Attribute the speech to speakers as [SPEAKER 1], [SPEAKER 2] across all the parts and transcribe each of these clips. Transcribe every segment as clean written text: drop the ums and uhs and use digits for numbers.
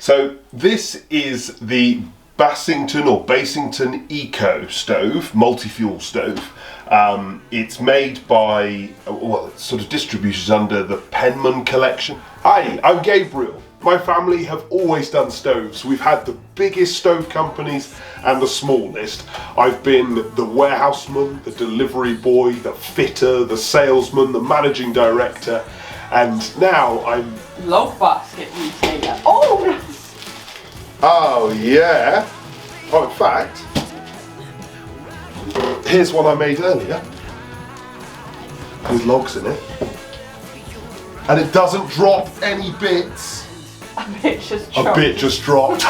[SPEAKER 1] So this is the Bassington Eco stove, multi-fuel stove. It's made by, well, it's sort of distributed under the Penman collection. Hi, I'm Gabriel. My family have always done stoves. We've had the biggest stove companies and the smallest. I've been the warehouseman, the delivery boy, the fitter, the salesman, the managing director, and now I'm...
[SPEAKER 2] Log basket retailer.
[SPEAKER 1] Oh yeah. Oh, in fact, here's one I made earlier with logs in it, and it doesn't drop any bits.
[SPEAKER 2] A bit just dropped.
[SPEAKER 1] A bit just dropped.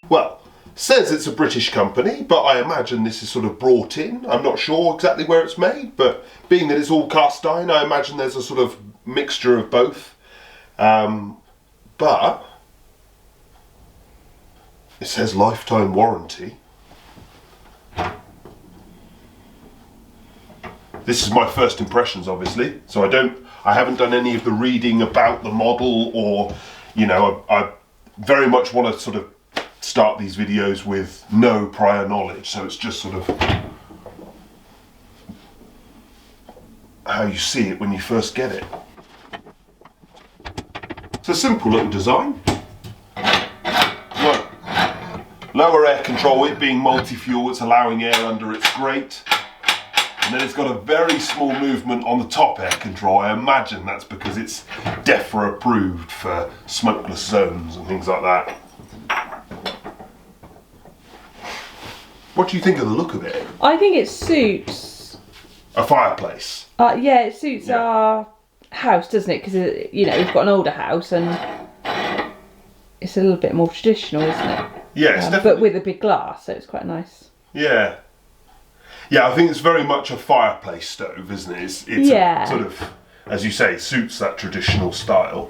[SPEAKER 1] Well, says it's a British company, but I imagine this is sort of brought in. I'm not sure exactly where it's made, but being that it's all cast iron, I imagine there's a sort of mixture of both. But it says lifetime warranty. This is my first impressions, obviously, so I haven't done any of the reading about the model, or, you know, I very much want to sort of start these videos with no prior knowledge, so it's just sort of how you see it when you first get it. It's a simple little design. Look, lower air control, it being multi-fuel, it's allowing air under its grate, and then it's got a very small movement on the top air control. I imagine that's because it's DEFRA approved for smokeless zones and things like that. What do you think of the look of it?
[SPEAKER 2] I think it suits...
[SPEAKER 1] A fireplace.
[SPEAKER 2] Yeah, it suits our house, doesn't it? Because, you know, we've got an older house and it's a little bit more traditional, isn't it?
[SPEAKER 1] Yeah, it's definitely...
[SPEAKER 2] But with a big glass, so it's quite nice.
[SPEAKER 1] Yeah. Yeah, I think it's very much a fireplace stove, isn't it? It's a, sort of, as you say, suits that traditional style.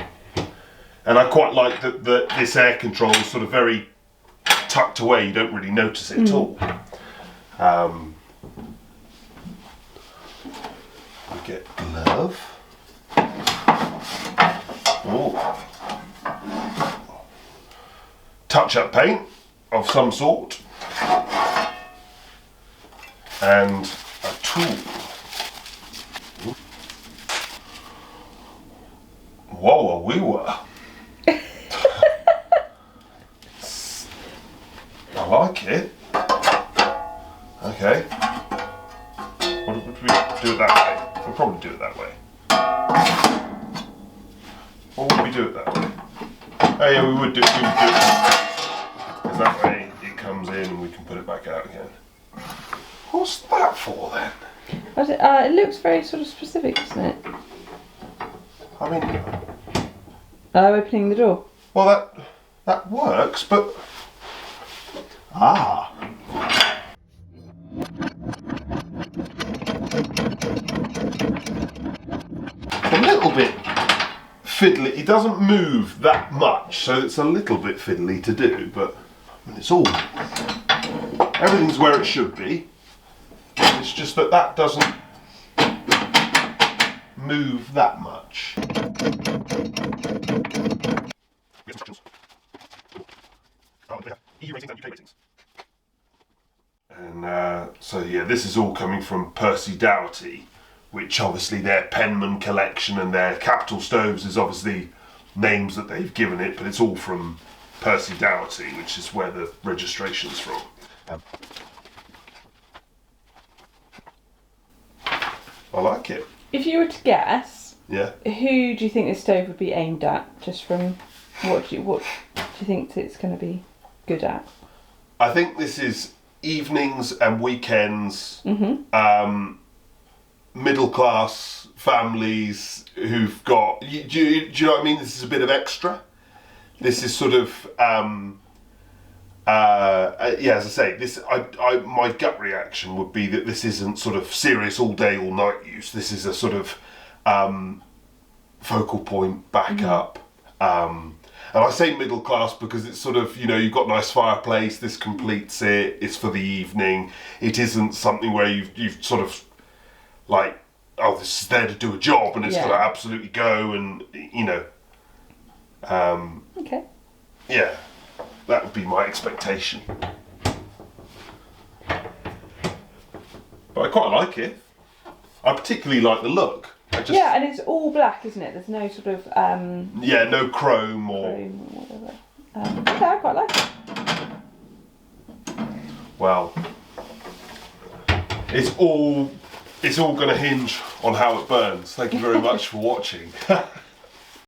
[SPEAKER 1] And I quite like that this air control is sort of very tucked away, you don't really notice it at all. We get glove. Oh. Touch-up paint of some sort. And a tool. Whoa, we were. I like it. Okay. What would we do it that way? We'll probably do it that way. Or would we do it that way? Oh yeah, we would do it that way. Because that way it comes in and we can put it back out again. What's that for then?
[SPEAKER 2] It looks very sort of specific, doesn't it?
[SPEAKER 1] I mean...
[SPEAKER 2] opening the door.
[SPEAKER 1] Well, that works, but... Ah. It's a little bit fiddly. It doesn't move that much, so it's a little bit fiddly to do, but I mean, it's all... Everything's where it should be. It's just that doesn't move that much. EU ratings and UK ratings. And so yeah, this is all coming from Percy Dougherty, which obviously their Penman collection and their capital stoves is obviously names that they've given it, but it's all from Percy Dougherty, which is where the registration's from. I like it.
[SPEAKER 2] If you were to guess,
[SPEAKER 1] yeah,
[SPEAKER 2] who do you think this stove would be aimed at? Just from what do you think it's going to be good at?
[SPEAKER 1] I think this is evenings and weekends, middle class families who've got, do you know what I mean? This is a bit of extra. This is sort of, yeah, as I say, this, my gut reaction would be that this isn't sort of serious all day, all night use. This is a sort of focal point, backup, And I say middle class because it's sort of, you know, you've got a nice fireplace, this completes it, it's for the evening. It isn't something where you've sort of like, oh, this is there to do a job and it's got to absolutely go, and, you know.
[SPEAKER 2] Okay.
[SPEAKER 1] Yeah, that would be my expectation. But I quite like it. I particularly like the look.
[SPEAKER 2] Yeah, and it's all black, isn't it? There's no sort of
[SPEAKER 1] yeah, no chrome or
[SPEAKER 2] whatever. Okay, I quite like it.
[SPEAKER 1] Well, it's all going to hinge on how it burns. Thank you very much for watching.